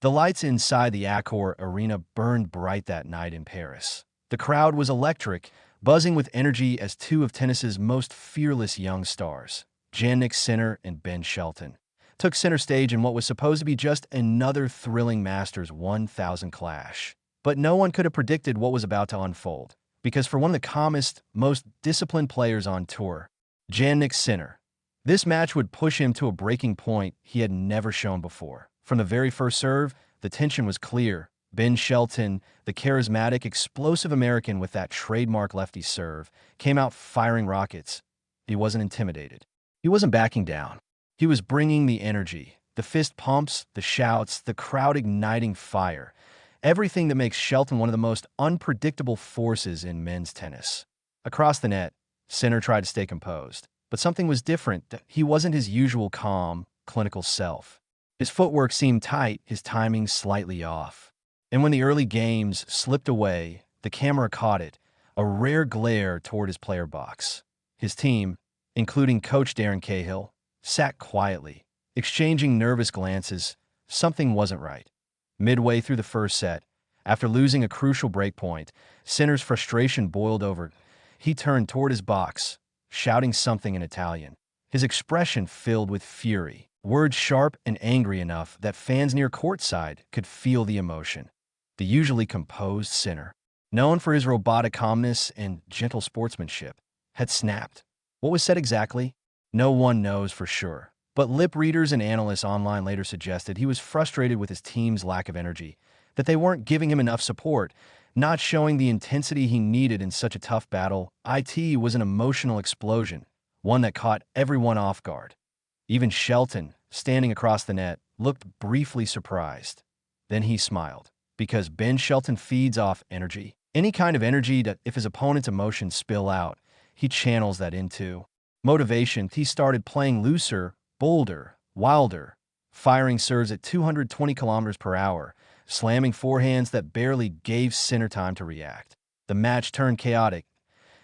The lights inside the Accor Arena burned bright that night in Paris. The crowd was electric, buzzing with energy as two of tennis's most fearless young stars, Jannik and Ben Shelton, took center stage in what was supposed to be just another thrilling Masters 1000 clash. But no one could have predicted what was about to unfold, because for one of the calmest, most disciplined players on tour, Jannik, this match would push him to a breaking point he had never shown before. From the very first serve, the tension was clear. Ben Shelton, the charismatic, explosive American with that trademark lefty serve, came out firing rockets. He wasn't intimidated. He wasn't backing down. He was bringing the energy, the fist pumps, the shouts, the crowd igniting fire. Everything that makes Shelton one of the most unpredictable forces in men's tennis. Across the net, Sinner tried to stay composed. But something was different. He wasn't his usual calm, clinical self. His footwork seemed tight, his timing slightly off. And when the early games slipped away, the camera caught it, a rare glare toward his player box. His team, including coach Darren Cahill, sat quietly, exchanging nervous glances. Something wasn't right. Midway through the first set, after losing a crucial break point, Sinner's frustration boiled over. He turned toward his box, shouting something in Italian. His expression filled with fury, words sharp and angry enough that fans near courtside could feel the emotion. The usually composed Sinner, known for his robotic calmness and gentle sportsmanship, had snapped. What was said exactly? No one knows for sure. But lip readers and analysts online later suggested he was frustrated with his team's lack of energy, that they weren't giving him enough support, not showing the intensity he needed in such a tough battle. It was an emotional explosion, one that caught everyone off guard. Even Shelton, standing across the net, looked briefly surprised. Then he smiled, because Ben Shelton feeds off energy. Any kind of energy that, if his opponent's emotions spill out, he channels that into motivation. He started playing looser, bolder, wilder, firing serves at 220 kilometers per hour, slamming forehands that barely gave Sinner time to react. The match turned chaotic.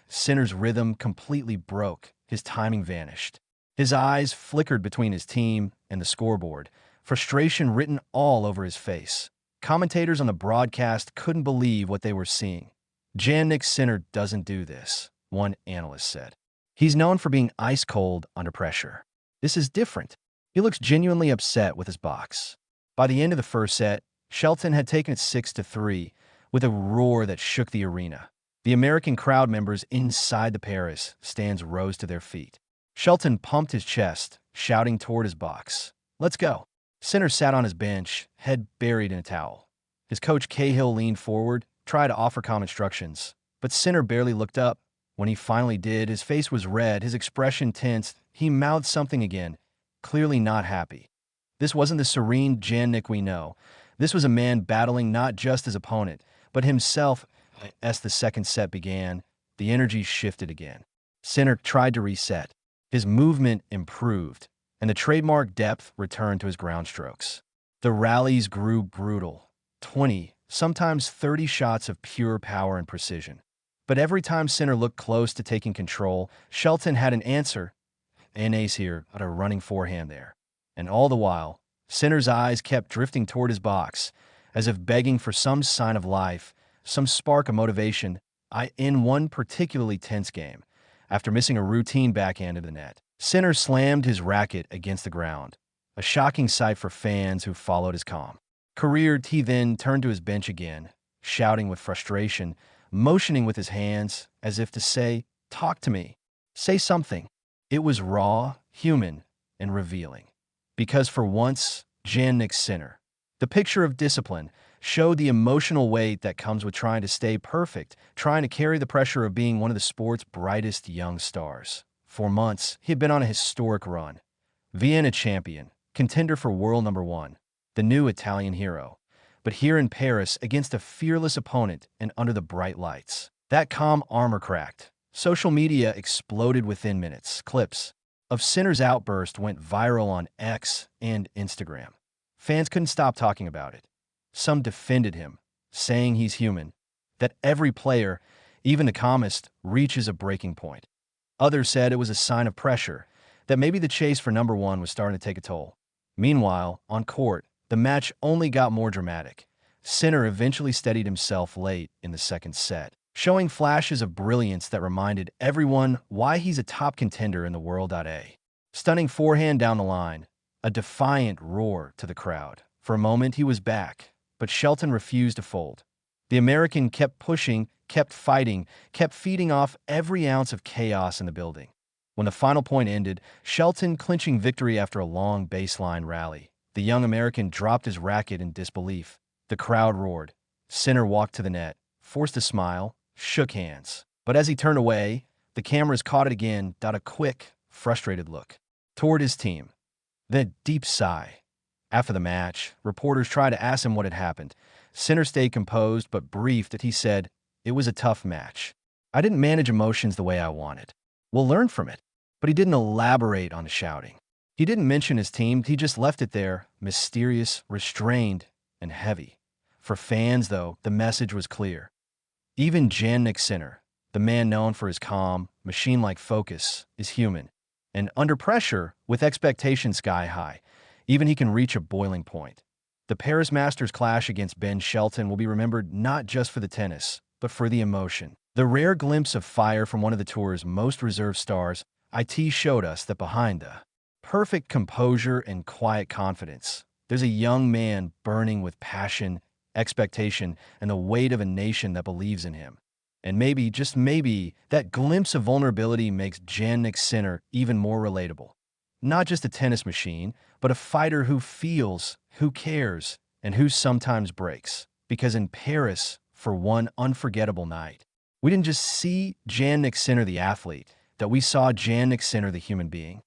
Sinner's rhythm completely broke. His timing vanished. His eyes flickered between his team and the scoreboard, frustration written all over his face. Commentators on the broadcast couldn't believe what they were seeing. Jannik Sinner doesn't do this, one analyst said. He's known for being ice-cold under pressure. This is different. He looks genuinely upset with his box. By the end of the first set, Shelton had taken it 6-3 with a roar that shook the arena. The American crowd members inside the Paris stands rose to their feet. Shelton pumped his chest, shouting toward his box, "Let's go." Sinner sat on his bench, head buried in a towel. His coach Cahill leaned forward, tried to offer calm instructions, but Sinner barely looked up. When he finally did, his face was red, his expression tense. He mouthed something again, clearly not happy. This wasn't the serene Jannik we know. This was a man battling not just his opponent, but himself. As the second set began, the energy shifted again. Sinner tried to reset. His movement improved, and the trademark depth returned to his ground strokes. The rallies grew brutal. 20, sometimes 30 shots of pure power and precision. But every time Sinner looked close to taking control, Shelton had an answer. An ace here, but a running forehand there. And all the while, Sinner's eyes kept drifting toward his box, as if begging for some sign of life, some spark of motivation. In one particularly tense game, after missing a routine backhand into the net, Sinner slammed his racket against the ground, a shocking sight for fans who followed his calm. He then turned to his bench again, shouting with frustration, motioning with his hands as if to say, "Talk to me. Say something." It was raw, human, and revealing. Because for once, Jannik Sinner, the picture of discipline, showed the emotional weight that comes with trying to stay perfect, trying to carry the pressure of being one of the sport's brightest young stars. For months, he had been on a historic run. Vienna champion, contender for world #1, the new Italian hero. But here in Paris, against a fearless opponent and under the bright lights, that calm armor cracked. Social media exploded within minutes. Clips of Sinner's outburst went viral on X and Instagram. Fans couldn't stop talking about it. Some defended him, saying he's human, that every player, even the calmest, reaches a breaking point. Others said it was a sign of pressure, that maybe the chase for #1 was starting to take a toll. Meanwhile, on court, The match only got more dramatic. Sinner eventually steadied himself late in the second set, showing flashes of brilliance that reminded everyone why he's a top contender in the world. Stunning forehand down the line, a defiant roar to the crowd. For a moment, he was back, but Shelton refused to fold. The American kept pushing, kept fighting, kept feeding off every ounce of chaos in the building. When the final point ended, Shelton clinching victory after a long baseline rally, the young American dropped his racket in disbelief. The crowd roared. Sinner walked to the net, forced a smile, shook hands. But as he turned away, the cameras caught it again, a quick, frustrated look toward his team. Then a deep sigh. After the match, reporters tried to ask him what had happened. Sinner stayed composed but brief that he said, "It was a tough match. I didn't manage emotions the way I wanted. We'll learn from it." But he didn't elaborate on the shouting. He didn't mention his team, he just left it there, mysterious, restrained, and heavy. For fans, though, the message was clear. Even Jannik Sinner, the man known for his calm, machine-like focus, is human. And under pressure, with expectations sky high, even he can reach a boiling point. The Paris Masters clash against Ben Shelton will be remembered not just for the tennis, but for the emotion. The rare glimpse of fire from one of the tour's most reserved stars, IT showed us that behind the perfect composure and quiet confidence, there's a young man burning with passion, expectation, and the weight of a nation that believes in him. And maybe, just maybe, that glimpse of vulnerability makes Jannik Sinner even more relatable. Not just a tennis machine, but a fighter who feels, who cares, and who sometimes breaks. Because in Paris, for one unforgettable night, we didn't just see Jannik Sinner the athlete, that we saw Jannik Sinner the human being.